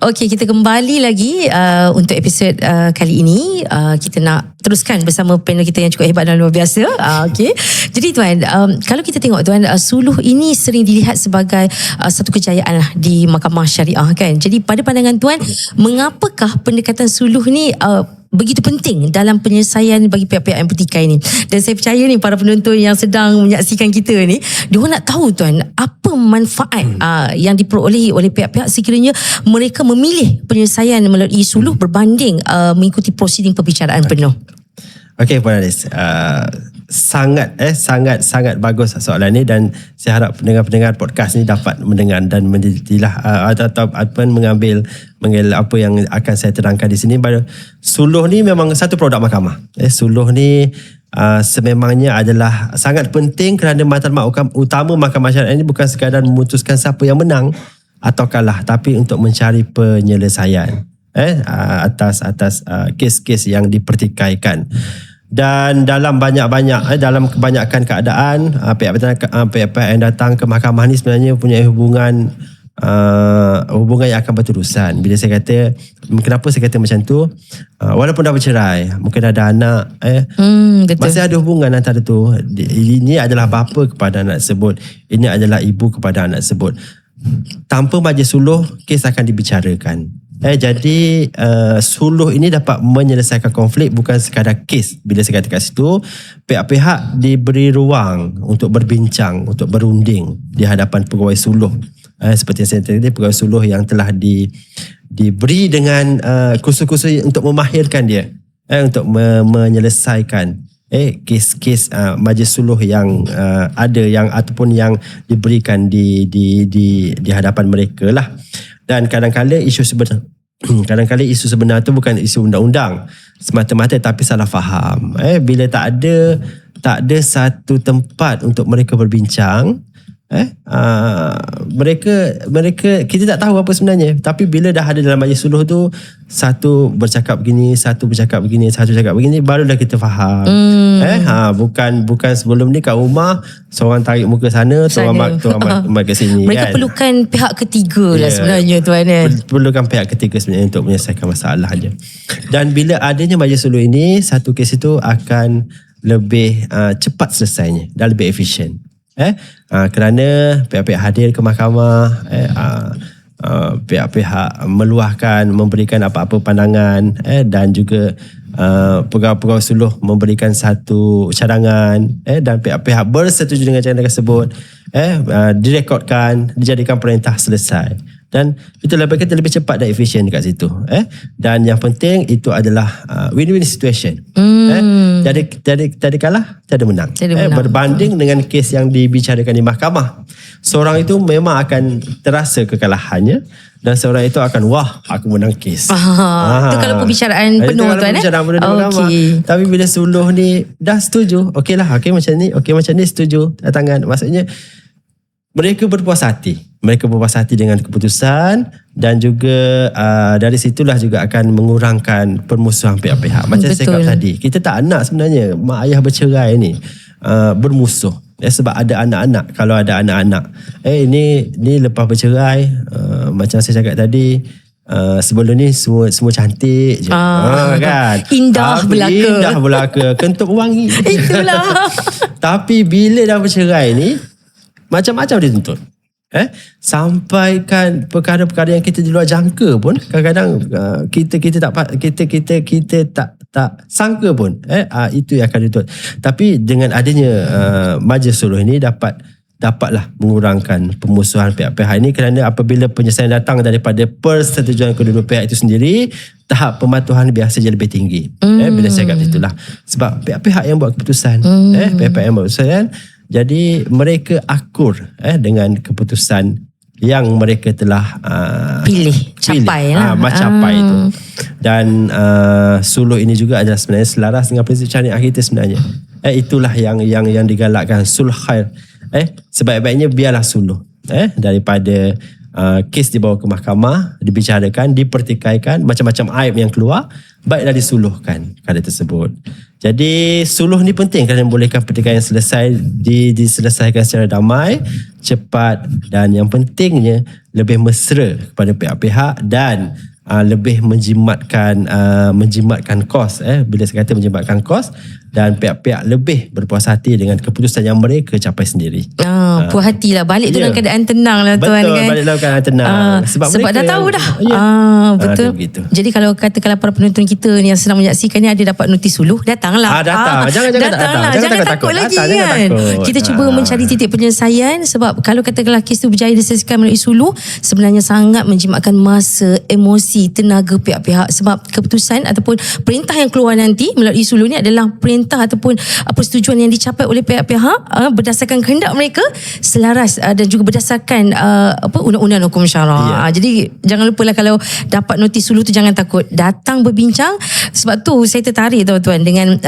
Okey, kita kembali lagi untuk episod kali ini. Kita nak teruskan bersama panel kita yang cukup hebat dan luar biasa. Okey. Jadi tuan, kalau kita tengok tuan, suluh ini sering dilihat sebagai satu kejayaan lah di Mahkamah Syariah kan. Jadi pada pandangan tuan, mengapakah pendekatan suluh ni begitu penting dalam penyelesaian bagi pihak-pihak yang bertikai ni? Dan saya percaya ni para penonton yang sedang menyaksikan kita ni, diorang nak tahu tuan, apa manfaat yang diperolehi oleh pihak-pihak sekiranya mereka memilih penyelesaian melalui suluh berbanding mengikuti prosiding perbicaraan penuh. Okey, Puan Alis. Sangat bagus soalan ni, dan saya harap pendengar-pendengar podcast ni dapat mendengar dan menjadilah atau mengambil apa yang akan saya terangkan di sini. Suluh ni memang satu produk mahkamah. Suluh ni sememangnya adalah sangat penting kerana matlamat utama Mahkamah Syariah ini bukan sekadar memutuskan siapa yang menang atau kalah, tapi untuk mencari penyelesaian atas kes-kes yang dipertikaikan. Dan dalam dalam kebanyakan keadaan pihak-pihak yang datang ke mahkamah ni sebenarnya punya hubungan yang akan berterusan. Bila saya kata, kenapa saya kata macam tu, walaupun dah bercerai, mungkin ada anak, masih ada hubungan antara tu. Ini adalah bapa kepada anak tersebut, ini adalah ibu kepada anak tersebut. Tanpa majlis suluh, kes akan dibicarakan. Jadi suluh ini dapat menyelesaikan konflik, bukan sekadar kes. Bila saya kata kat situ, pihak-pihak diberi ruang untuk berbincang, untuk berunding di hadapan pegawai suluh. Seperti yang saya tadi, pegawai suluh yang telah diberi dengan kursus-kursus untuk memahirkan dia, untuk menyelesaikan kes-kes majlis suluh yang ada, yang ataupun yang diberikan di hadapan mereka lah. Dan kadang-kadang isu sebenar tu bukan isu undang-undang semata-mata, tapi salah faham. Bila tak ada satu tempat untuk mereka berbincang, mereka kita tak tahu apa sebenarnya. Tapi bila dah ada dalam majlis suluh tu, satu bercakap begini, satu bercakap begini, barulah kita faham. Bukan sebelum ni kat rumah seorang tarik muka sana, seorang mat ke sini. Mereka perlukan pihak ketiga lah sebenarnya tuan. Perlukan pihak ketiga sebenarnya untuk menyelesaikan masalah je. Dan bila adanya majlis suluh ini, satu kes itu akan lebih cepat selesainya dan lebih efisien. Kerana pihak-pihak hadir ke mahkamah, pihak-pihak meluahkan, memberikan apa-apa pandangan, dan juga pegawai-pegawai suluh memberikan satu cadangan, dan pihak-pihak bersetuju dengan cadangan tersebut, direkodkan, dijadikan perintah selesai. Dan itu lebih cepat dan efisien dekat situ. Dan yang penting itu adalah win-win situation. Jadi kalah, tiada menang. Berbanding dengan kes yang dibicarakan di mahkamah, seorang itu memang akan terasa kekalahannya, dan seorang itu akan, wah, aku menang kes. Itu kalau perbicaraan penuh tuan. Okay. Tapi bila suluh ni dah setuju, okey macam ni, setuju, tangan. Maksudnya mereka berpuas hati dengan keputusan, dan juga dari situlah juga akan mengurangkan permusuhan pihak-pihak. Macam saya cakap tadi, kita tak nak sebenarnya mak ayah bercerai ni bermusuh. Sebab ada anak-anak. Kalau ada anak-anak, ni lepas bercerai, macam saya cakap tadi, sebelum ni semua cantik je, kan? Indah belaka, kentut wangi. Itulah. Tapi bila dah bercerai ni, macam-macam dia tuntut. Sampaikan perkara-perkara yang kita di luar jangka pun, kadang-kadang kita tak sangka pun, itu yang akan dituntut. Tapi dengan adanya majlis suluh ini dapatlah mengurangkan permusuhan pihak-pihak ini, kerana apabila penyelesaian datang daripada persetujuan kedua-dua pihak itu sendiri, tahap pematuhan biasa jadi lebih tinggi. Bila saya kata itulah sebab pihak-pihak yang buat keputusan, jadi mereka akur dengan keputusan yang mereka telah capai itu. Dan suluh ini juga adalah sebenarnya selaras dengan prinsip syariah kita sebenarnya. Itulah yang digalakkan, sulh khair. Sebaik-baiknya biarlah suluh, daripada kes dibawa ke mahkamah, dibicarakan, dipertikaikan, macam-macam aib yang keluar, baiklah disuluhkan perkara tersebut. Jadi suluh ni penting kerana membolehkan pertikaian selesai diselesaikan secara damai, cepat dan yang pentingnya lebih mesra kepada pihak-pihak dan lebih menjimatkan kos. Bila saya kata menjimatkan kos, dan pihak-pihak lebih berpuas hati dengan keputusan yang mereka capai sendiri. Puas hati lah. Balik tu dalam keadaan tenang lah tuan. Betul, kan? balik dalam keadaan tenang. Sebab dah tahu dah. Betul. Jadi kalau katakanlah para penonton kita ni yang sedang menyaksikan ni ada dapat notis suluh, datanglah. Datang. Jangan takut lagi kan. Kita cuba mencari titik penyelesaian, sebab kalau katakanlah kes tu berjaya diselesaikan melalui suluh, sebenarnya sangat menjimatkan masa, emosi, tenaga pihak-pihak, sebab keputusan ataupun perintah yang keluar nanti melalui suluh ni adalah perintah ataupun persetujuan yang dicapai oleh pihak-pihak berdasarkan kehendak mereka, selaras dan juga berdasarkan undang-undang hukum syara. Jadi jangan lupalah kalau dapat notis suluh tu, jangan takut, datang berbincang. Sebab tu saya tertarik tuan-tuan dengan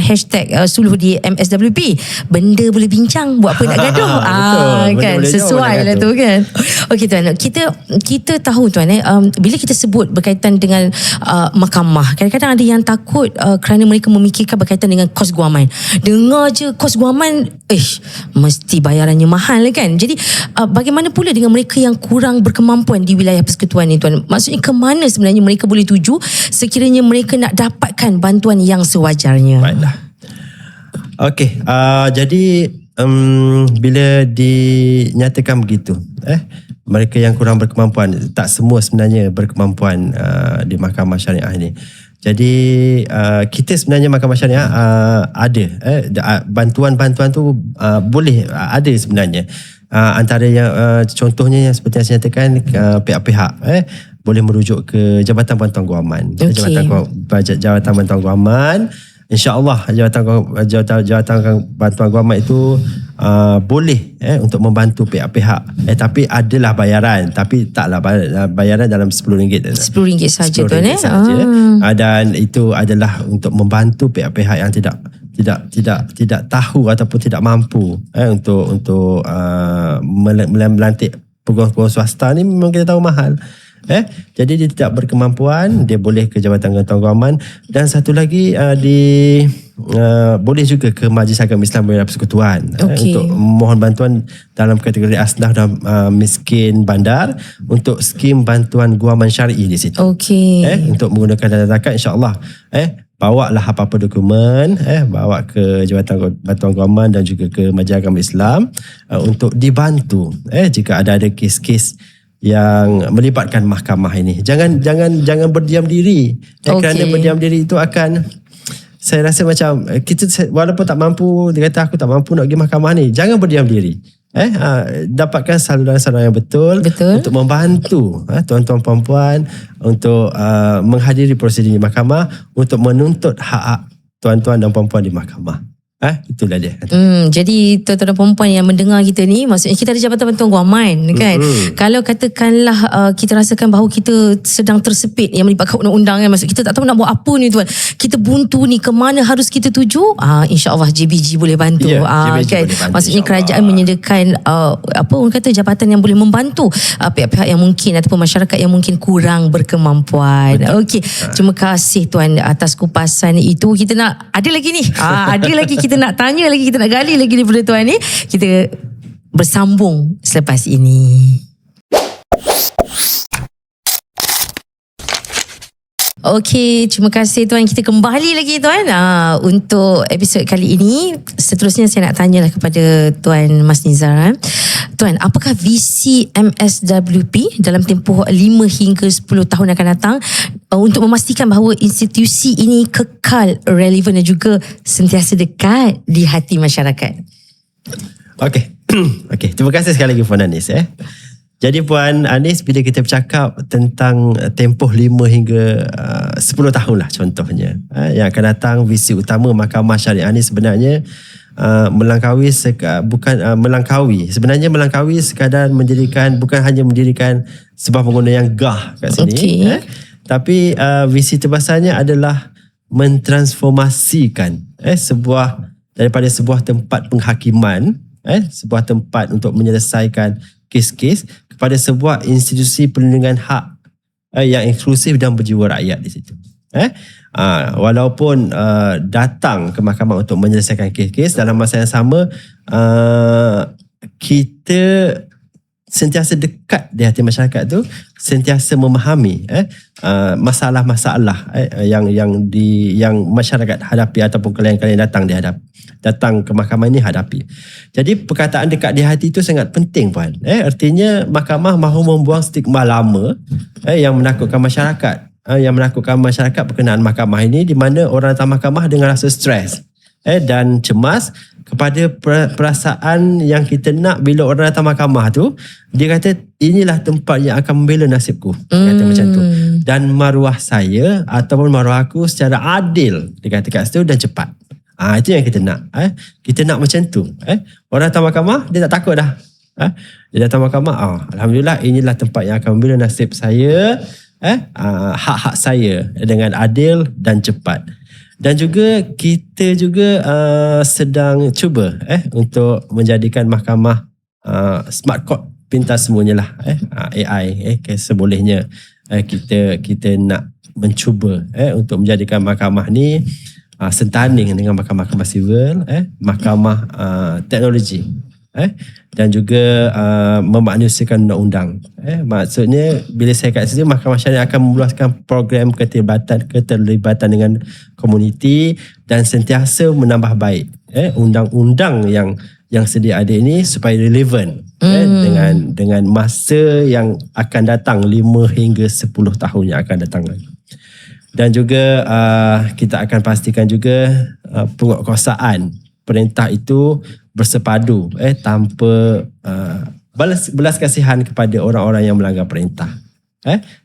hashtag suluh di MSWP, benda boleh bincang, buat apa nak gaduh. Kan sesuai lah tu kan. Okey tuan, kita tahu tuan bila kita sebut berkaitan dengan mahkamah, kadang-kadang ada yang takut kerana mereka memikirkan berkaitan dengan kos guaman. Dengar je kos guaman, mesti bayarannya mahal kan. Jadi bagaimana pula dengan mereka yang kurang berkemampuan di wilayah persekutuan ni tuan? Maksudnya ke mana sebenarnya mereka boleh tuju sekiranya mereka nak dapatkan bantuan yang sewajarnya? Baiklah. Okey, jadi bila dinyatakan begitu, mereka yang kurang berkemampuan, tak semua sebenarnya berkemampuan di mahkamah syariah ini. Jadi kita sebenarnya mahkamah syariah ada bantuan-bantuan tu boleh ada sebenarnya. Antara yang contohnya yang seperti yang saya nyatakan, pihak-pihak boleh merujuk ke Jabatan Bantuan Guaman. Jabatan Bantuan Guaman, InsyaAllah Jabatan Bantuan Guaman itu boleh untuk membantu pihak-pihak. Tapi adalah bayaran, tapi taklah bayaran dalam RM10. RM10 saja tuan dan itu adalah untuk membantu pihak-pihak yang tidak tahu ataupun tidak mampu untuk melantik peguam-peguam swasta ni. Memang kita tahu mahal. Jadi dia tidak berkemampuan, dia boleh ke Jabatan Bantuan Guaman. Dan satu lagi boleh juga ke Majlis Agama Islam Wilayah Persekutuan untuk mohon bantuan dalam kategori asnaf dan miskin bandar untuk skim bantuan guaman syar'i di situ. Untuk menggunakan dana zakat, insya-Allah bawalah apa-apa dokumen, bawa ke Jabatan Bantuan Guaman dan juga ke Majlis Agama Islam untuk dibantu jika ada kes-kes yang melibatkan mahkamah ini. Jangan berdiam diri. Kerana berdiam diri itu akan, saya rasa macam kita walaupun tak mampu, dia kata aku tak mampu nak pergi mahkamah ni, jangan berdiam diri. Dapatkan saluran-saluran yang betul untuk membantu tuan-tuan puan-puan untuk menghadiri prosedur di mahkamah, untuk menuntut hak tuan-tuan dan puan-puan di mahkamah. Itulah dia. Jadi tuan-tuan dan perempuan yang mendengar kita ni, maksudnya kita ada Jabatan Bantuan Guaman kan. Kalau katakanlah kita rasakan bahawa kita sedang tersepit yang melibatkan undang-undang kan, maksud kita tak tahu nak buat apa ni tuan, kita buntu ni, ke mana harus kita tuju, insya-Allah JBG boleh bantu. JBG kan boleh bantu, maksudnya kerajaan menyediakan orang kata jabatan yang boleh membantu pihak-pihak yang mungkin ataupun masyarakat yang mungkin kurang berkemampuan. Terima kasih tuan atas kupasan itu. Kita nak ada lagi ni. Ada lagi kita nak tanya lagi, kita nak gali lagi daripada tuan ni. Kita bersambung selepas ini. Okey, terima kasih tuan. Kita kembali lagi tuan untuk episod kali ini. Seterusnya saya nak tanyalah kepada Tuan Mas Nizar. Tuan, apakah visi MSWP dalam tempoh 5 hingga 10 tahun akan datang untuk memastikan bahawa institusi ini kekal relevan dan juga sentiasa dekat di hati masyarakat? Okey, terima kasih sekali lagi Puan Anis. Jadi Puan Anis, bila kita bercakap tentang tempoh 5 hingga 10 tahun lah contohnya, yang akan datang, visi utama Mahkamah Syariah ni sebenarnya melangkaui sekadar mendirikan, bukan hanya mendirikan sebuah bangunan yang gah kat sini, tapi visi terbesarnya adalah mentransformasikan daripada sebuah tempat penghakiman, sebuah tempat untuk menyelesaikan kes-kes, kepada sebuah institusi perlindungan hak yang inklusif dan berjiwa rakyat di situ. Walaupun datang ke mahkamah untuk menyelesaikan kes-kes, dalam masa yang sama kita sentiasa dekat di hati masyarakat tu, sentiasa memahami masalah-masalah yang masyarakat hadapi ataupun klien-klien datang ke mahkamah ini hadapi. Jadi perkataan dekat di hati itu sangat penting, Puan. Artinya mahkamah mahu membuang stigma lama yang menakutkan masyarakat. Yang menakutkan masyarakat berkenaan mahkamah ini, di mana orang datang mahkamah dengan rasa stres dan cemas kepada perasaan yang kita nak bila orang datang mahkamah tu, dia kata inilah tempat yang akan membela nasibku. Kata macam tu. Dan maruah saya ataupun maruah aku secara adil, dia kata kat situ, dan cepat. Itu yang kita nak. Kita nak macam tu. Orang datang mahkamah, dia tak takut dah. Dia datang mahkamah, alhamdulillah inilah tempat yang akan membela nasib saya, hak-hak saya dengan adil dan cepat. Dan juga kita juga sedang cuba untuk menjadikan mahkamah smart court, pintar semuanya lah, AI sebolehnya. Kita nak mencuba untuk menjadikan mahkamah ni sentanding dengan mahkamah sivil, mahkamah teknologi, dan juga memanusiakan undang-undang. Maksudnya bila saya kat sini, mahkamah syariah akan meluaskan program keterlibatan dengan komuniti dan sentiasa menambah baik undang-undang yang sedia ada ini supaya relevan dengan masa yang akan datang, 5 hingga 10 tahun yang akan datang lagi. Dan juga kita akan pastikan juga penguatkuasaan perintah itu bersepadu tanpa belas kasihan kepada orang-orang yang melanggar perintah.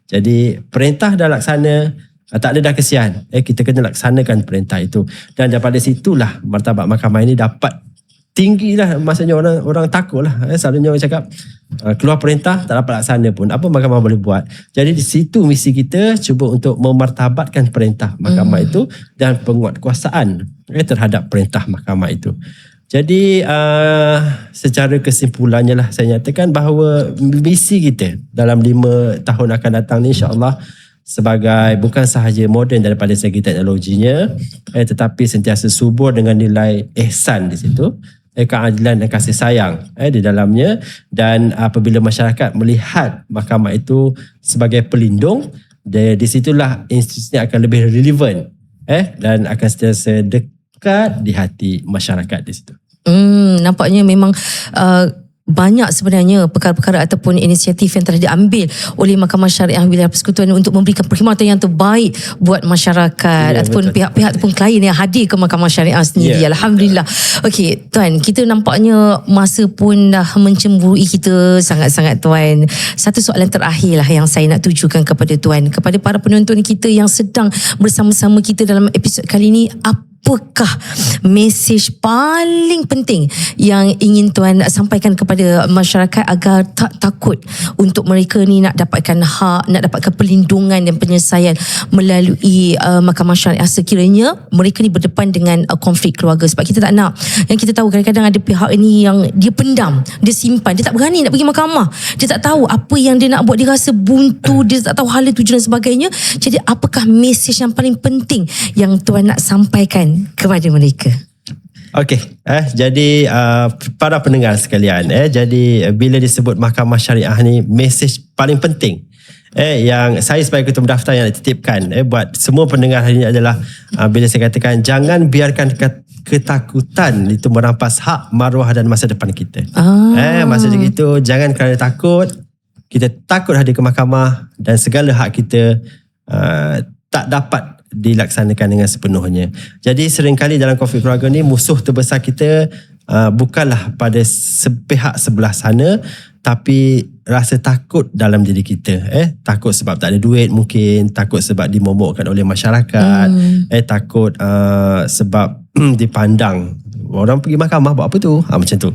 Jadi perintah dah laksana, tak ada dah kesian. Kita kena laksanakan perintah itu. Dan daripada situlah martabat mahkamah ini dapat tinggi lah. Maksudnya orang takut lah. Selalunya orang cakap keluar perintah tak dapat laksana pun, apa mahkamah boleh buat. Jadi di situ misi kita cuba untuk memartabatkan perintah mahkamah itu dan penguatkuasaan terhadap perintah mahkamah itu. Jadi secara kesimpulannya lah saya nyatakan bahawa misi kita dalam 5 tahun akan datang ni, insya-Allah, sebagai bukan sahaja moden daripada segi teknologinya, tetapi sentiasa subur dengan nilai ihsan di situ, keadilan dan kasih sayang di dalamnya. Dan apabila masyarakat melihat mahkamah itu sebagai pelindung, di situlah institusi akan lebih relevan dan akan sentiasa dekat di hati masyarakat di situ. Nampaknya memang banyak sebenarnya perkara-perkara ataupun inisiatif yang telah diambil oleh Mahkamah Syariah Wilayah Persekutuan untuk memberikan perkhidmatan yang terbaik buat masyarakat ataupun pihak-pihak ataupun klien yang hadir ke Mahkamah Syariah sendiri. Alhamdulillah. Okey, Tuan, kita nampaknya masa pun dah mencemburui kita sangat-sangat, Tuan. Satu soalan terakhir lah yang saya nak tujukan kepada Tuan, kepada para penonton kita yang sedang bersama-sama kita dalam episod kali ini. Apakah mesej paling penting yang ingin Tuan sampaikan kepada masyarakat agar tak takut untuk mereka ni nak dapatkan hak, nak dapatkan perlindungan dan penyelesaian melalui Mahkamah Syariah sekiranya mereka ni berdepan dengan konflik keluarga? Sebab kita tak nak, yang kita tahu kadang-kadang ada pihak ini yang dia pendam, dia simpan, dia tak berani nak pergi mahkamah, dia tak tahu apa yang dia nak buat, dia rasa buntu, dia tak tahu hala tuju dan sebagainya. Jadi apakah mesej yang paling penting yang Tuan nak sampaikan kepada mereka? Okey, jadi para pendengar sekalian, jadi bila disebut Mahkamah Syariah ni, mesej paling penting yang saya sebagai ketua pendaftar yang nak titipkan buat semua pendengar hari ini adalah bila saya katakan jangan biarkan ketakutan itu merampas hak, maruah dan masa depan kita. Maksudnya itu, jangan kerana takut kita takut hadir ke mahkamah dan segala hak kita tak dapat dilaksanakan dengan sepenuhnya. Jadi seringkali dalam konflik keluarga ni, musuh terbesar kita bukanlah pada pihak sebelah sana, tapi rasa takut dalam diri kita. Takut sebab tak ada duit mungkin, takut sebab dimomokkan oleh masyarakat, takut sebab dipandang orang pergi mahkamah buat apa tu, macam tu.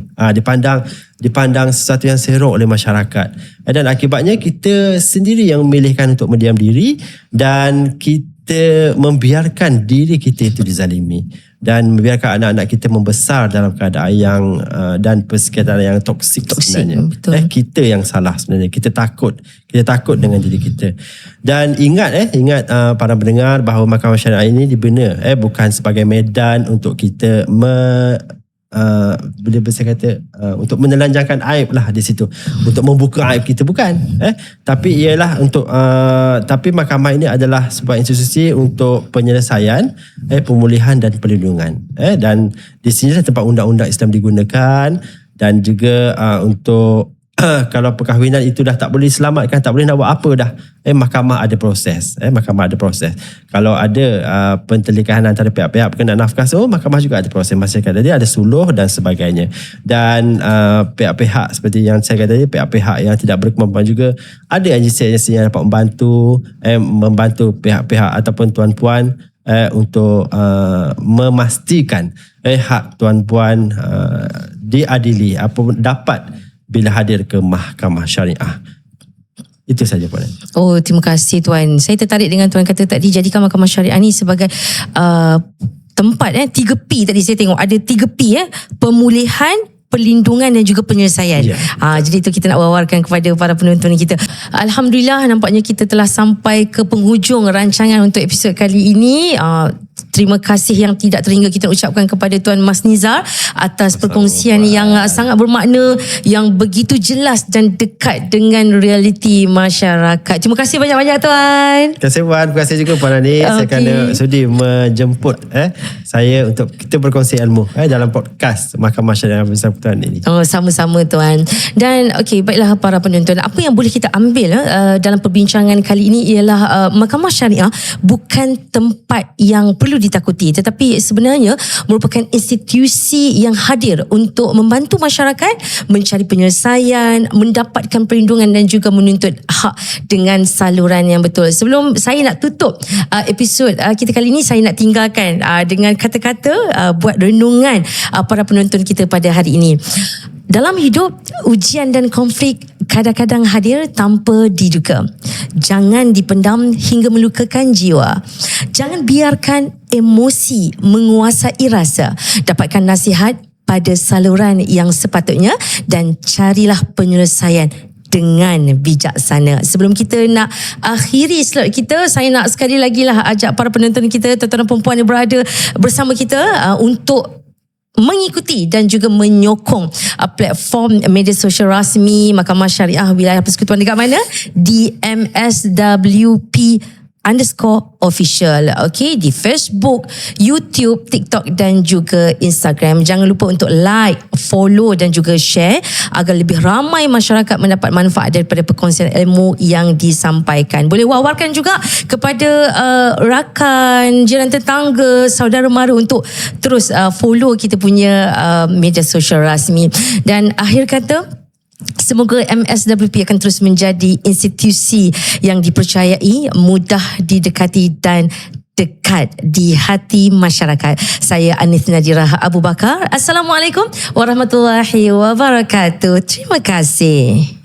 Dipandang sesuatu yang serok oleh masyarakat. Dan akibatnya kita sendiri yang memilihkan untuk mendiam diri, dan kita kita membiarkan diri kita itu dizalimi dan membiarkan anak-anak kita membesar dalam keadaan yang dan persekitaran yang toksik sebenarnya. Betul. Kita yang salah sebenarnya. Kita takut dengan diri kita. Dan ingat para pendengar bahawa Mahkamah Syariah ini dibina bukan sebagai medan untuk kita bila saya kata untuk menelanjangkan aib lah di situ, untuk membuka aib kita, bukan tapi ialah untuk tapi mahkamah ini adalah sebuah institusi untuk penyelesaian pemulihan dan perlindungan dan di sini tempat undang-undang Islam digunakan dan juga untuk kalau perkahwinan itu dah tak boleh selamatkan, tak boleh nak buat apa dah, mahkamah ada proses. Mahkamah ada proses. Kalau ada pentelikahan antara pihak-pihak berkenaan nafkah, mahkamah juga ada proses. Masyarakat tadi ada suluh dan sebagainya. Dan pihak-pihak seperti yang saya kata tadi, pihak-pihak yang tidak berkemampuan juga ada agensi-agensi yang dapat membantu pihak-pihak ataupun tuan-puan untuk memastikan hak tuan-puan diadili apa dapat bila hadir ke Mahkamah Syariah. Itu saja Puan. Oh, terima kasih Tuan. Saya tertarik dengan Tuan kata tadi, jadikan Mahkamah Syariah ni sebagai tempat 3P tadi saya tengok ada 3P pemulihan, perlindungan dan juga penyelesaian. Jadi itu kita nak wawarkan kepada para penonton kita. Alhamdulillah, nampaknya kita telah sampai ke penghujung rancangan untuk episod kali ini. Terima kasih yang tidak terhingga kita ucapkan kepada Tuan Mas Nizar atas perkongsian yang sangat bermakna, yang begitu jelas dan dekat dengan realiti masyarakat. Terima kasih banyak-banyak Tuan. Terima kasih Puan. Terima kasih juga Puan Ani kerana sudi menjemput saya untuk kita berkongsi ilmu dalam podcast Mahkamah Syariah bersama Tuan ini. Sama-sama Tuan. Dan baiklah para penonton, apa yang boleh kita ambil dalam perbincangan kali ini ialah Mahkamah Syariah bukan tempat yang perlu ditakuti, tetapi sebenarnya merupakan institusi yang hadir untuk membantu masyarakat mencari penyelesaian, mendapatkan perlindungan dan juga menuntut hak dengan saluran yang betul. Sebelum saya nak tutup episod kita kali ini, saya nak tinggalkan dengan kata-kata buat renungan para penonton kita pada hari ini. Dalam hidup, ujian dan konflik kadang-kadang hadir tanpa diduga. Jangan dipendam hingga melukakan jiwa. Jangan biarkan emosi menguasai rasa. Dapatkan nasihat pada saluran yang sepatutnya dan carilah penyelesaian dengan bijaksana. Sebelum kita nak akhiri slot kita, saya nak sekali lagi lah ajak para penonton kita, tuan-tuan dan perempuan yang berada bersama kita untuk mengikuti dan juga menyokong platform media sosial rasmi Mahkamah Syariah Wilayah Persekutuan dekat mana? Di MSWP_official. Di Facebook, YouTube, TikTok dan juga Instagram. Jangan lupa untuk like, follow dan juga share agar lebih ramai masyarakat mendapat manfaat daripada perkongsian ilmu yang disampaikan. Boleh wawarkan juga kepada rakan, jiran tetangga, saudara mara untuk terus follow kita punya media sosial rasmi. Dan akhir kata, semoga MSWP akan terus menjadi institusi yang dipercayai, mudah didekati dan dekat di hati masyarakat. Saya Anis Nadirah Abu Bakar. Assalamualaikum warahmatullahi wabarakatuh. Terima kasih.